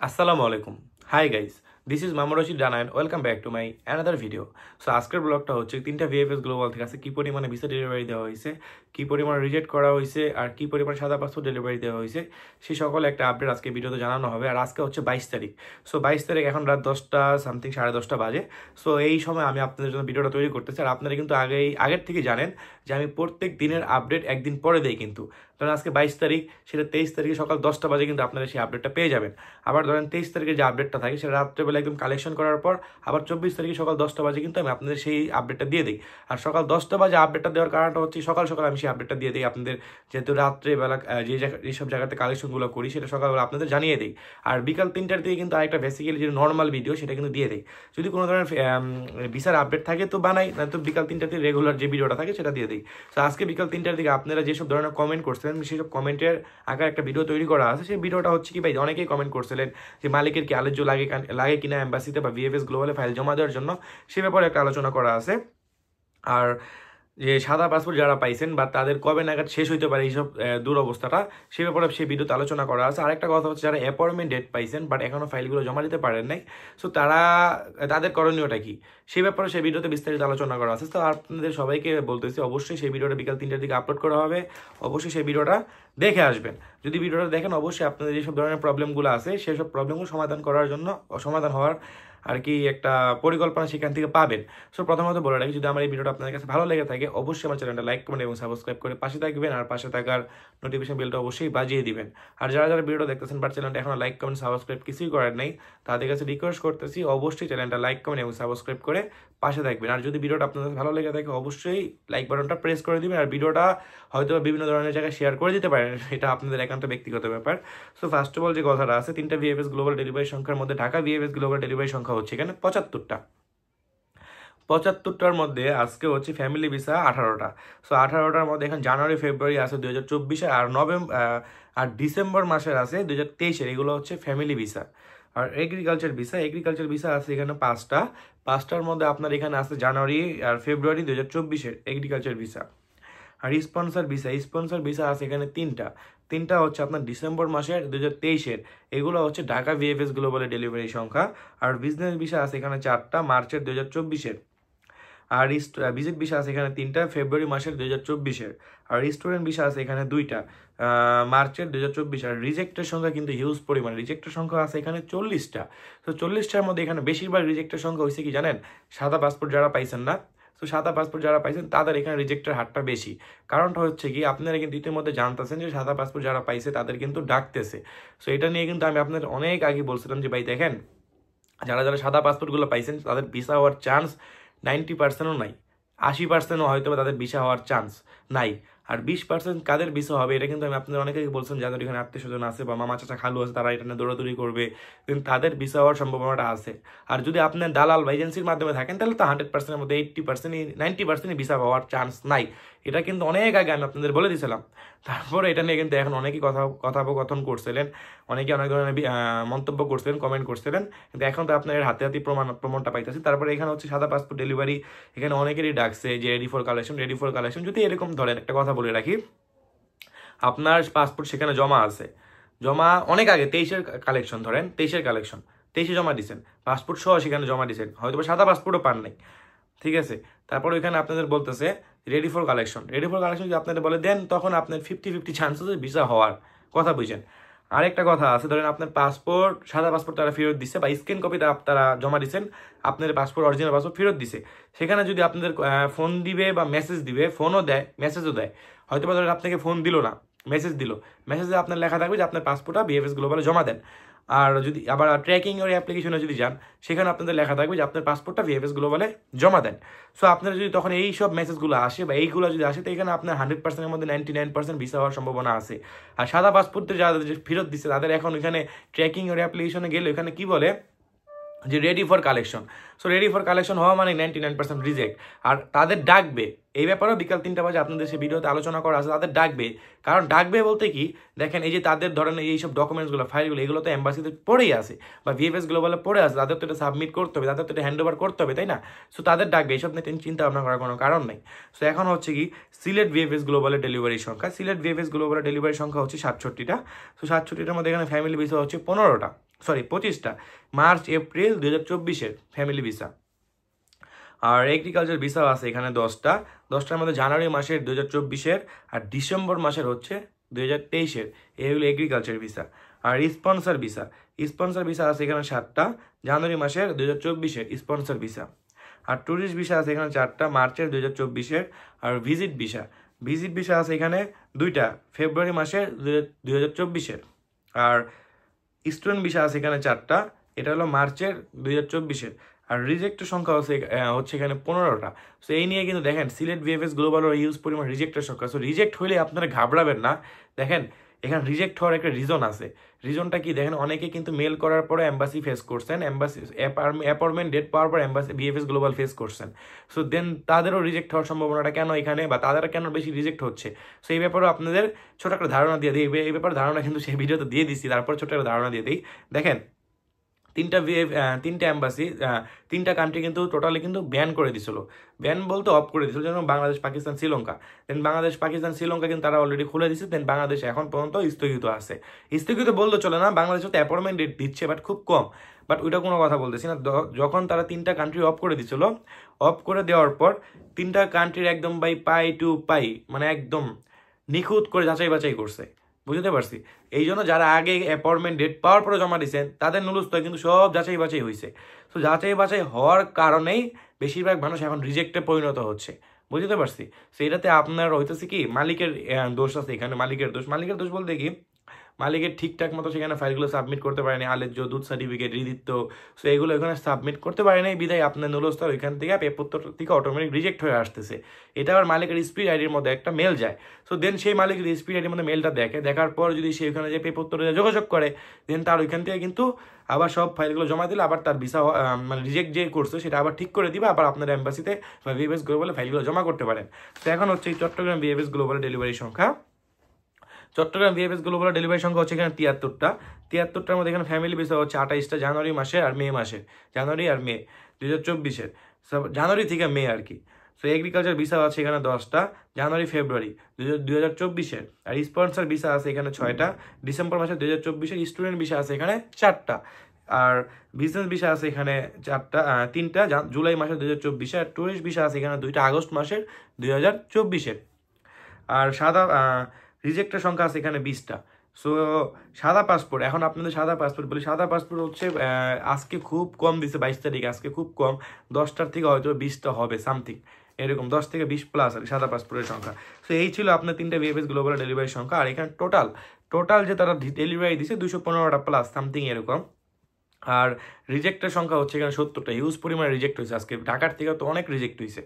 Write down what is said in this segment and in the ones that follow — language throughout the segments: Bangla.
আসসালামু আলাইকুম। হাই গাইস, দিস ইজ মামুর রশিদ জানা and welcome back to my another video. So আজকের ব্লগটা হচ্ছে তিনটা ভিএফএস গ্লোবাল থেকে আছে কী পরিমাণে ভিসা ডেলিভারি দেওয়া হয়েছে, কী পরিমাণে রিজেক্ট করা হয়েছে, আর কী পরিমাণে সাদা পাসপোর্ট ডেলিভারি দেওয়া হয়েছে, সেই সকল একটা আপডেট আজকে ভিডিওতে জানানো হবে। আর আজকে হচ্ছে 22 তারিখ। সো 22 তারিখ এখন রাত 10টা সামথিং, 10:30 বাজে। সো এই সময় আমি আপনাদের জন্য ভিডিওটা তৈরি করতেছি। আর আপনারা কিন্তু আগের থেকে জানেন যে আমি প্রত্যেক দিনের আপডেট একদিন পরে দেই কিন্তু। ধরেন আজকে 22 তারিখ, সেটা 23 তারিখে সকাল 10টা বাজে কিন্তু আপনারা সেই আপডেটটা পেয়ে যাবেন। আবার ধরেন 23 তারিখে যে আপডেটটা থাকে সেটা রাত্রেবেলা একদম কালেকশন করার পর আবার 24 তারিখে সকাল 10টা বাজে কিন্তু আমি আপনাদের সেই আপডেটটা দিয়ে দিই। আর সকাল 10টা বাজে আপডেটটা দেওয়ার কারণটা হচ্ছে সকাল সকাল আমি সেই আপডেটটা দিয়ে দিই আপনাদের, যেহেতু রাত্রেবেলা যেসব জায়গাতে কালেকশনগুলো করি সেটা সকালবেলা আপনাদের জানিয়ে দিই। আর বিকাল 3টার দিকে কিন্তু আরেকটা বেসিক্যালি যে নর্মাল ভিডিও সেটা কিন্তু দিয়ে দিই। যদি কোনো ধরনের ভিসার আপডেট থাকে তো বানাই, না তো বিকাল 3টার দিকে রেগুলার যে ভিডিওটা থাকে সেটা দিয়ে দিই। তো আজকে বিকাল 3টার দিকে আপনারা যেসব ধরনের কমেন্ট করছিলেন সেসব কমেন্টের আকার একটা ভিডিও তৈরি করা আছে। সেই ভিডিওটা হচ্ছে কি ভাই, অনেকেই কমেন্ট করছিলেন যে মালিকের কি আলোচ্য লাগে কিনা এম্বাসিতে বা ভিএফএস গ্লোবালে ফাইল জমা দেওয়ার জন্য, সে ব্যাপারে একটা আলোচনা করা আছে। আর যে সাদা পাসপোর্ট যারা পাইছেন বা তাদের কবে নাগাদ শেষ হইতে পারে এইসব দুরবস্থাটা, সে ব্যাপারে সেই ভিডিওতে আলোচনা করা আছে। আরেকটা কথা হচ্ছে যারা অ্যাপয়েন্টমেন্ট ডেট পাইছেন বাট এখনও ফাইলগুলো জমা দিতে পারেন নাই, সো তাদের করণীয়টা কি সেই ব্যাপারে সেই ভিডিওতে বিস্তারিত আলোচনা করা আছে। তো আপনাদের সবাইকে বলতেছি অবশ্যই সেই ভিডিওটা বিকাল 3টার দিকে আপলোড করা হবে, অবশ্যই সেই ভিডিওটা দেখে আসবেন। যদি ভিডিওটা দেখেন অবশ্যই আপনাদের যেসব ধরনের প্রবলেমগুলো আছে সেসব প্রবলেমগুলো সমাধান হওয়ার আর কি একটা পরিকল্পনা সেখান থেকে পাবেন। সো প্রথমত বলে রাখি, যদি আমার এই ভিডিওটা আপনাদের কাছে ভালো লেগে থাকে অবশ্যই আমার চ্যানেলটা লাইক করবেন এবং সাবস্ক্রাইব করে পাশে থাকবেন, আর পাশে থাকার নোটিফিকেশন বেলটা অবশ্যই বাজিয়ে দিবেন। আর যারা যারা ভিডিও দেখতেছেন বাট চ্যানেলটা এখনো লাইক কমেন্ট সাবস্ক্রাইব কিছুই করার নেই, তাদের কাছে রিকোয়েস্ট করতেছি অবশ্যই চ্যানেলটা লাইক কমেন্ট এবং সাবস্ক্রাইব করে পাশে থাকবেন। আর যদি ভিডিওটা আপনাদের ভালো লেগে থাকে অবশ্যই লাইক বাটনটা প্রেস করে দিবেন। আর ভিডিওটা হয়তো বিভিন্ন ধরনের জায়গায় শেয়ার করে দিতে পারেন, এটা আপনাদের একান্ত ব্যক্তিগত ব্যাপার। সো ফার্স্ট অফ অল যে কথাটা আছে, তিনটা ভিএফএস গ্লোবাল ডেলিভারি সংখ্যার মধ্যে ঢাকা ভিএফএস গ্লোবাল ডেলিভারি সংখ্যা হচ্ছে এখানে 75টার মধ্যে আজকে হচ্ছে ফ্যামিলি ভিসা 18টা। সো 18টার মধ্যে এখন জানুয়ারি ফেব্রুয়ারি আছে 2024, আর আর ডিসেম্বর মাসের আছে 2023, এগুলো হচ্ছে ফ্যামিলি ভিসা। আর এগ্রিকালচার ভিসা আছে এখানে 5টার মধ্যে আপনার এখানে আছে জানুয়ারি আর ফেব্রুয়ারি 2024 এগ্রিকালচার ভিসা। আর স্পন্সর ভিসা আছে এখানে তিনটা হচ্ছে আপনার ডিসেম্বর মাসের 2023, এগুলো হচ্ছে ঢাকা ভিএফএস গ্লোবালের ডেলিভারি সংখ্যা। আর বিজনেস ভিসা আছে এখানে 4টা মার্চের 2024। আর ভিজিট ভিসা আছে এখানে 3টা ফেব্রুয়ারি মাসের 2024। আর স্টুডেন্ট ভিসা আছে এখানে 2টা মার্চের 2024। আর রিজেক্টের সংখ্যা কিন্তু হিউজ পরিমাণ, রিজেক্টের সংখ্যা আছে এখানে 40টা। তো 40টার মধ্যে এখানে বেশিরভাগ রিজেক্টের সংখ্যা হয়েছে কি জানেন, সাদা পাসপোর্ট যারা পাইছেন না। তো সাদা পাসপোর্ট যারা পাইছেন তাদের এখানে রিজেক্টের হারটা বেশি। কারণটা হচ্ছে কি, আপনারা কিন্তু ইতিমধ্যে জানতেছেন যে সাদা পাসপোর্ট যারা পাইছে তাদের কিন্তু ডাকতেছে। সো এটা নিয়ে কিন্তু আমি আপনাদের অনেক আগে বলছিলাম যে ভাই দেখেন, যারা যারা সাদা পাসপোর্টগুলো পাইছেন তাদের ভিসা হওয়ার চান্স 90%ও নাই, 80%ও হয়তো তাদের ভিসা হওয়ার চান্স নাই। আর 20% কাদের ভিসা হবে এটা কিন্তু আমি আপনাদের অনেকেই বলছেন, যাদের এখানে আত্মীয় স্বজন আছে বা মামা চাচা খালু আছে তারা এটা নিয়ে দৌড়াদৌড়ি করবে, কিন্তু তাদের ভিসা হওয়ার সম্ভাবনাটা আছে। আর যদি আপনার দালাল বা এজেন্সির মাধ্যমে থাকেন তাহলে তো 100%-এর মধ্যে 90% ভিসা হওয়ার চান্স নাই। এটা কিন্তু অনেক আগে আমি আপনাদের বলে দিয়েছিলাম। তারপরে এটা নিয়ে কিন্তু এখন অনেকেই কথোপকথন করছিলেন, অনেকে অনেক ধরনের মন্তব্য করছিলেন, কমেন্ট করছিলেন, কিন্তু এখন তো আপনার হাতে হাতে প্রমাণটা পাইতেছি। তারপরে এখানে হচ্ছে সাদা পাসপোর্ট ডেলিভারি, এখানে অনেকেরই ডাকছে যে রেডি ফর কালেকশন। যদি এরকম ধরেন, একটা কথা বলে রাখি, আপনার পাসপোর্ট সেখানে জমা অনেক আগে 23-এর কালেকশন 23-এ জমা দিচ্ছেন, পাসপোর্ট সহ সেখানে জমা দিচ্ছেন, হয়তো সাদা পাসপোর্টও পান নাই, ঠিক আছে। তারপর ওইখানে আপনাদের বলতেছে রেডি ফর কালেকশন যদি আপনাদের বলে দেন, তখন আপনার 50-50 চান্সেস ভিসা হওয়ার কথা বুঝছেন। আরেকটা কথা আছে, ধরেন আপনার সাদা পাসপোর্ট তারা ফেরত দিচ্ছে বা স্ক্যান কপি তারা জমা দিচ্ছেন, আপনার অরিজিনাল পাসপোর্ট ফেরত দিছে, সেখানে যদি আপনাদের ফোন দিবে বা মেসেজ দিবে, ফোনও দেয় মেসেজও দেয়, হয়তো বা ধরেন আপনাকে ফোন দিল না, মেসেজে আপনার লেখা থাকবে যে আপনার পাসপোর্টটা ভিএফএস গ্লোবালে জমা দেন। আর যদি আবার ট্র্যাকিং এর অ্যাপ্লিকেশনে যদি যান, সেখানে আপনাদের লেখা থাকবে যে আপনার পাসপোর্টটা ভিএফএস গ্লোবালে জমা দেন। সো আপনারা যদি তখন এই সব মেসেজগুলো আসে বা এইগুলো যদি আসে, তো এখানে আপনার 100%-এর মধ্যে 99% ভিসা হওয়ার সম্ভাবনা আছে। আর সাদা পাসপোর্টে যারা ফেরত দিচ্ছে তাদের এখন এখানে ট্র্যাকিং এর অ্যাপ্লিকেশনে গেলে এখানে কি বলে যে ready for collection. So ready for collection হওয়া মানে 99% রিজেক্ট। আর তাদের ডাকবে, এই ব্যাপারেও বিকাল 3টা বাজে আপনাদের সে ভিডিওতে আলোচনা করা আছে, তাদের ডাকবে। কারণ ডাকবে বলতে কি, দেখেন এই যে তাদের ধরেন এইসব ডকুমেন্টসগুলো ফাইলগুলো এগুলো তো এম্বাসিতে পড়েই আছে বা ভিএফএস গ্লোবালে পড়ে আছে, তাদের তো এটা সাবমিট করতে হবে, তাদের তো এটা হ্যান্ড ওভার করতে হবে, তাই না? সো তাদের ডাকবে, এইসব নিয়ে চিন্তা ভাবনা করার কোনো কারণ নেই। সো এখন হচ্ছে কি, সিলেট ভিএফএস গ্লোবালের ডেলিভারি সংখ্যা হচ্ছে 67টা। সো 67টার মধ্যে এখানে ফ্যামিলি ভিসা হচ্ছে 15টা। সরি 25টা, মার্চ এপ্রিল 2024-এর ফ্যামিলি ভিসা। আর এগ্রিকালচার ভিসাও আছে এখানে 10টার মধ্যে জানুয়ারি মাসের 2024-এর আর ডিসেম্বর মাসের হচ্ছে 2023-এর, এই হলো এগ্রিকালচার ভিসা। আর স্পন্সর ভিসা আছে এখানে 7টা, জানুয়ারি মাসের 2024-এর স্পন্সর ভিসা। আর ট্যুরিস্ট ভিসা আছে এখানে 4টা, মার্চের 2024-এর। আর ভিজিট ভিসা আছে এখানে 2টা, ফেব্রুয়ারি মাসের 2024-এর। আর স্টুডেন্ট ভিসা আছে এখানে 4টা, এটা হলো মার্চের 2024-এর। আর রিজেক্টের সংখ্যা হচ্ছে এখানে 15টা। সো এই নিয়ে কিন্তু দেখেন সিলেট ভিএফএস গ্লোবাল ইউজ পরিমাণ রিজেক্টের সংখ্যা। সো রিজেক্ট হলে আপনারা ঘাবড়াবেন না, দেখেন এখানে রিজেক্ট হওয়ার একটা রিজন আছে। রিজনটা কি দেখেন, অনেকে কিন্তু মেল করার পরে এম্বাসি ফেস করছেন, এম্বাসি অ্যাপয়েন্টমেন্ট ডেট পাওয়ার পর এম্বাসি ভিএফএস গ্লোবাল ফেস করছেন। সো দেন তাদেরও রিজেক্ট হওয়ার সম্ভাবনাটা কেন এখানে, বা তাদের কেন বেশি রিজেক্ট হচ্ছে, সো এই ব্যাপারেও আপনাদের ছোট একটা ধারণা দিয়ে দিই। এই ব্যাপারে ধারণা কিন্তু সেই ভিডিওতে দিয়ে দিচ্ছি, তারপর ছোট একটা ধারণা দিয়ে দিই। দেখেন তিনটা এম্বাসি, 3টা কান্ট্রি কিন্তু টোটালি কিন্তু ব্যান করে দিছিল, ব্যান বলতে অফ করে দিছিল, যেমন বাংলাদেশ, পাকিস্তান, শ্রীলঙ্কা। দেন বাংলাদেশ, পাকিস্তান, শ্রীলঙ্কা কিন্তু তারা অলরেডি খুলে দিচ্ছে। দেন বাংলাদেশ এখন পর্যন্ত স্থগিত আছে। স্থগিত বলতে চলে না, বাংলাদেশ তো অ্যাপয়েন্টমেন্ট ডেট দিচ্ছে, বাট খুব কম। বাট ওইটা কোনো কথা বলতেছি না। যখন তারা 3টা কান্ট্রি অফ করে দিছিল, অফ করে দেওয়ার পর 3টা কান্ট্রির একদম পাই টু পাই, মানে একদম নিখুঁত করে যাচাই বাছাই করছে, বুঝতে পারছি। এই জন্য যারা আগে অ্যাপয়েন্টমেন্ট ডেট পাওয়ার পরে জমা দিয়েছেন তাদের নুলুস্তয় কিন্তু সব যাচাই বাছাই হয়েছে। তো যাচাই বাছাই হওয়ার কারণেই বেশিরভাগ মানুষ এখন রিজেক্টে পরিণত হচ্ছে, বুঝতে পারছি। তো এটাতে আপনার হইতেছে কি মালিকের দোষ আছে এখানে, মালিকের দোষ বলতে কি, মালিকের ঠিকঠাক মতো সেখানে ফাইলগুলো সাবমিট করতে পারেনি, আলেজ্য, দুধ সার্টিফিকেট, ঋদিত্ব, সো এগুলো এখানে সাবমিট করতে পারেনি, বিধায় আপনার নুলস্তর ওইখান থেকে পেপত্তর থেকে অটোমেটিক রিজেক্ট হয়ে আসতেছে। এটা আবার মালিকের স্পিড আইডির মধ্যে একটা মেল যায়। সো দেন সেই মালিকের স্পিড আইডির মধ্যে মেলটা দেখার পর যদি সে ওইখানে যে পেপত্তরে যোগাযোগ করে, দেন তার ওইখান থেকে কিন্তু আবার সব ফাইলগুলো জমা দিলে আবার তার ভিসা মানে রিজেক্ট যে করছে সেটা আবার ঠিক করে দিবে, আবার আপনার এম্বাসিতে বা ভিএফএস গ্লোবালে ফাইলগুলো জমা করতে পারেন। তো এখন হচ্ছে চট্টগ্রাম ভিএফএস গ্লোবালের ডেলিভারি সংখ্যা। চট্টগ্রাম ভিএফএস গ্লোবালের ডেলিভারি সংখ্যা হচ্ছে এখানে 73টার মধ্যে এখানে ফ্যামিলি ভিসা হচ্ছে 28টা, জানুয়ারি মাসে আর মে মাসে, জানুয়ারি আর মে 2024-এর, জানুয়ারি থেকে মে আর কি। সো এগ্রিকালচার ভিসা আছে এখানে 10টা, জানুয়ারি ফেব্রুয়ারি 2024-এর। আর স্পন্সর ভিসা আছে এখানে 6টা, ডিসেম্বর মাসে 2024-এর। স্টুডেন্ট ভিসা আছে এখানে 4টা। আর বিজনেস ভিসা আছে এখানে 3টা, জুলাই মাসের 2024-এ। আর ট্যুরিস্ট ভিসা আছে এখানে 2টা, আগস্ট মাসের 2024-এর। আর সাদা রিজেক্টের সংখ্যা আছে এখানে 20টা। সো সাদা পাসপোর্ট, এখন আপনাদের সাদা পাসপোর্ট বলি, সাদা পাসপোর্ট হচ্ছে আজকে খুব কম দিছে, 22 তারিখ, আজকে খুব কম, 10টার থেকে হয়তো 20টা হবে সামথিং, এরকম 10 থেকে 20 প্লাস আর সাদা পাসপোর্টের সংখ্যা। সো এই ছিল আপনার 3টা ভিএফএস গ্লোবাল ডেলিভারি সংখ্যা। আর এখানে টোটাল যে তারা ডেলিভারি দিছে 215টা প্লাস সামথিং এরকম। আর রিজেক্টের সংখ্যা হচ্ছে এখানে 70টা, হিউজ পরিমাণে রিজেক্ট হয়েছে আজকে, ঢাকার থেকে তো অনেক রিজেক্ট হয়েছে।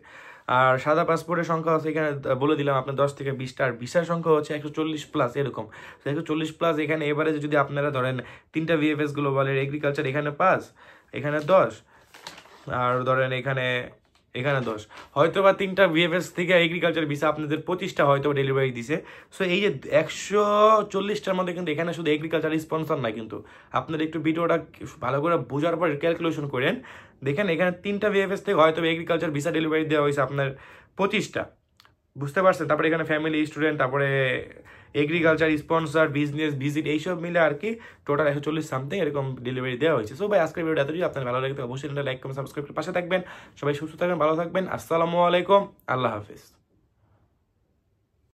আর সাদা পাসপোর্টের সংখ্যা হচ্ছে এখানে বলে দিলাম আপনার 10 থেকে 20টা। আর ভিসার সংখ্যা হচ্ছে 140 প্লাস এরকম। 140 প্লাস এখানে এভারেজ যদি আপনারা ধরেন 3টা ভিএফএস গ্লোবালের এগ্রিকালচার এখানে 5, এখানে 10, আর ধরেন এখানে 10, হয়তো বা 3টা ভিএফএস থেকে এগ্রিকালচার ভিসা আপনাদের 25টা হয়তো ডেলিভারি দিছে। সো এই যে 140টার মধ্যে কিন্তু এখানে শুধু এগ্রিকালচার স্পন্সর না, কিন্তু আপনারা একটু ভিডিওটা ভালো করে বোঝার পর ক্যালকুলেশন করেন, দেখেন এখানে 3টা ভিএফএস থেকে হয়তো এগ্রিকালচার ভিসা ডেলিভারি দেওয়া হয়েছে আপনার 25টা, বুঝতে পারছেন। তারপরে এখানে ফ্যামিলি, স্টুডেন্ট, তারপরে এগ্রিকালচার, স্পন্সর, বিজনেস, ভিজিট, এইসব মিলে আর কি টোটাল 140 সামথিং এরকম ডেলিভারি দেওয়া হয়েছে। সো ভাই আজকের ভিডিওটা এতটুকু, আপনার ভালো লাগে তো অবশ্যই লাইক কমেন্ট সাবস্ক্রাইব করে পাশে থাকবেন। সবাই সুস্থ থাকবেন, ভালো থাকবেন। আসসালামু আলাইকুম, আল্লাহ হাফিজ।